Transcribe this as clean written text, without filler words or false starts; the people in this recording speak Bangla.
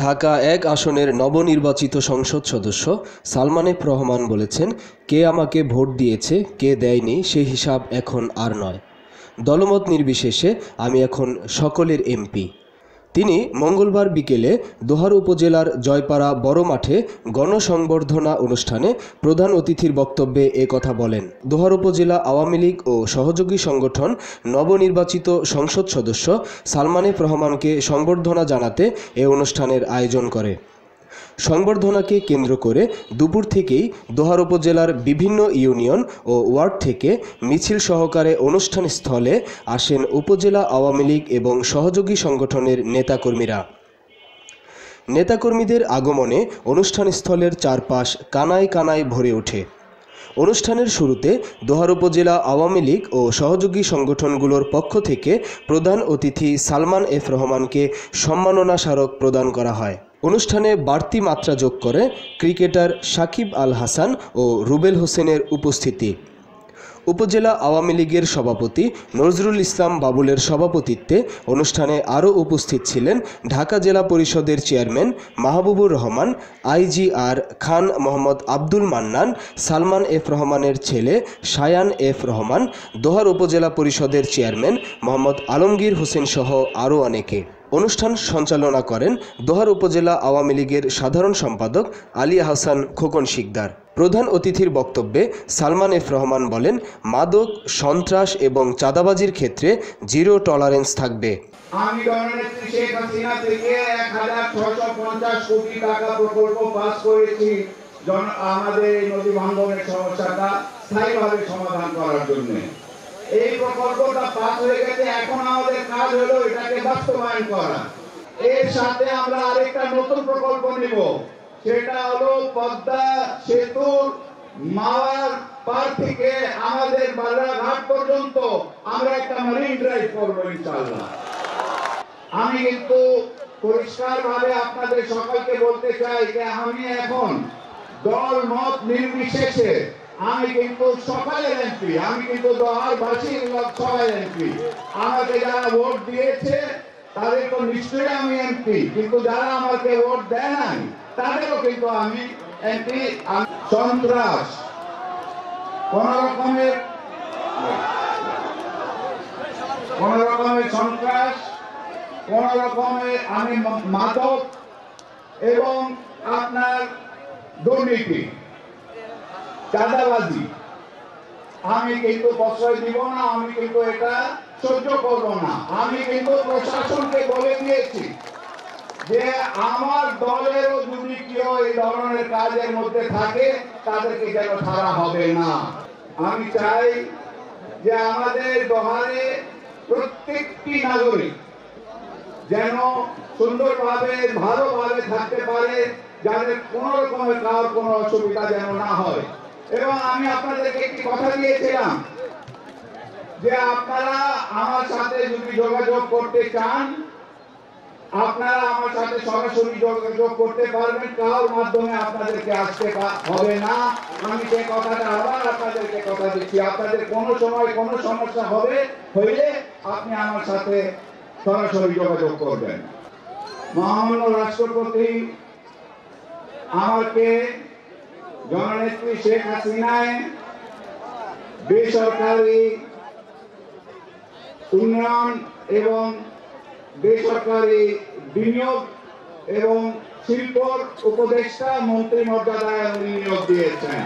ঢাকা ১ আসনের নবনির্বাচিত সংসদ সদস্য সালমান এফ রহমান বলেছেন, কে আমাকে ভোট দিয়েছে, কে দেয়নি সে হিসাব এখন আর নয়। দলমত নির্বিশেষে আমি এখন সকলের এমপি। তিনি মঙ্গলবার বিকেলে দোহার উপজেলার জয়পাড়া বড় মাঠে গণসংবর্ধনা অনুষ্ঠানে প্রধান অতিথির বক্তব্যে এ কথা বলেন। দোহার উপজেলা আওয়ামী লীগ ও সহযোগী সংগঠন নবনির্বাচিত সংসদ সদস্য সালমান এফ রহমানকে সংবর্ধনা জানাতে এ অনুষ্ঠানের আয়োজন করে। সংবর্ধনাকে কেন্দ্র করে দুপুর থেকেই দোহার উপজেলার বিভিন্ন ইউনিয়ন ও ওয়ার্ড থেকে মিছিল সহকারে অনুষ্ঠান স্থলে আসেন উপজেলা আওয়ামী লীগ এবং সহযোগী সংগঠনের নেতাকর্মীরা। নেতাকর্মীদের আগমনে অনুষ্ঠানস্থলের চারপাশ কানায় কানায় ভরে ওঠে। অনুষ্ঠানের শুরুতে দোহার উপজেলা আওয়ামী লীগ ও সহযোগী সংগঠনগুলোর পক্ষ থেকে প্রধান অতিথি সালমান এফ রহমানকে সম্মাননা স্মারক প্রদান করা হয়। অনুষ্ঠানে বাড়তি মাত্রা যোগ করে ক্রিকেটার সাকিব আল হাসান ও রুবেল হোসেনের উপস্থিতি। উপজেলা আওয়ামী লীগের সভাপতি নজরুল ইসলাম বাবুলের সভাপতিত্বে অনুষ্ঠানে আরও উপস্থিত ছিলেন ঢাকা জেলা পরিষদের chairman Mahbubur Rahman, IGR Khan Mohammad Abdul Mannan, Salman F রহমানের ছেলে শায়ান এফ রহমান, দোহার উপজেলা পরিষদের চেয়ারম্যান মোহাম্মদ আলমগীর হোসেন সহ আরও অনেকে। অনুষ্ঠান সঞ্চালনা করেন দোহার উপজেলা আওয়ামী লীগের সাধারণ সম্পাদক আলী হাসান খোকন শিকদার। প্রধান অতিথির বক্তব্যে সালমান এফ রহমান বলেন, মাদক, সন্ত্রাস এবং চাঁদাবাজির ক্ষেত্রে জিরো টলারেন্স থাকবে। আমি জননেত্রী শেখ হাসিনা থেকে ১৬৫০ কোটি টাকা প্রকল্প পাস করেছি আমাদের নদী ভাঙ্গনের সমস্যাটা স্থায়ীভাবে সমাধান করার জন্য। এই প্রকল্পটা পাস হয়ে গেছে, এখন আমাদের কাজ হলো এটাকে বাস্তবায়ন করা। এর সাথে আমরা আরেকটা নতুন প্রকল্প নিব, সেটা হলো পদ্মা সেতুর মাওয়ার পার থেকে আমাদের বাজারঘাট পর্যন্ত আমরা একটা মেরিন ড্রাইভ করবো ইনশাআল্লাহ। আমি কিন্তু পরিষ্কারভাবে আপনাদের সকলকে বলতে চাই যে আমি এখন দল মত নির্বিশেষে আমি কিন্তু সকালের এমপি, আমি কিন্তু দোহারবাসীর সবাই এমপি। আমাকে যারা ভোট দিয়েছে তাদের তো নিশ্চয়ই আমি এমপি, কিন্তু যারা আমাকে ভোট দেয় নাই তাদেরও কিন্তু আমি এমপি। সন্ত্রাস, কোন রকমের সন্ত্রাস, কোন রকমের আমি মাদক এবং আপনার দুর্নীতি, চাঁদাবাজি আমি কিন্তু প্রশ্রয় দিব না, আমি কিন্তু এটা সহ্য করব না। আমি কিন্তু প্রশাসনকে বলে দিয়েছি যে আমার দলেরও যদি কেউ এই ধরনের কাজের মধ্যে থাকে তাদেরকে যেন ছাড়া হবে না। আমি চাই যে আমাদের দোহারে প্রত্যেকটি নাগরিক যেন সুন্দরভাবে ভালোভাবে থাকতে পারে, যাদের কোন রকমের কারোর কোনো অসুবিধা যেন না হয়। এবং আমি আপনাদেরকে একটি কথা দিয়েছিলাম যে আপনারা আমার সাথে যদি যোগাযোগ করতে চান, আপনারা আমার সাথে সরাসরি যোগাযোগ করতে পারবেন, কারোর মাধ্যমে আপনাদেরকে আসতে হবে না। আমি সেই কথাটা আবার আপনাদেরকে কথা দিচ্ছি, আপনাদের কোনো সময় কোনো সমস্যা হইলে আপনি আমার সাথে সরাসরি যোগাযোগ করবেন। মহামান্য রাষ্ট্রপতি আমাকে জননেত্রী শেখ হাসিনায় বেসরকারি উন্নয়ন এবং বেসরকারি বিনিয়োগ এবং শিল্প উপদেষ্টা মন্ত্রী মর্যাদায় উনি নিয়োগ দিয়েছেন।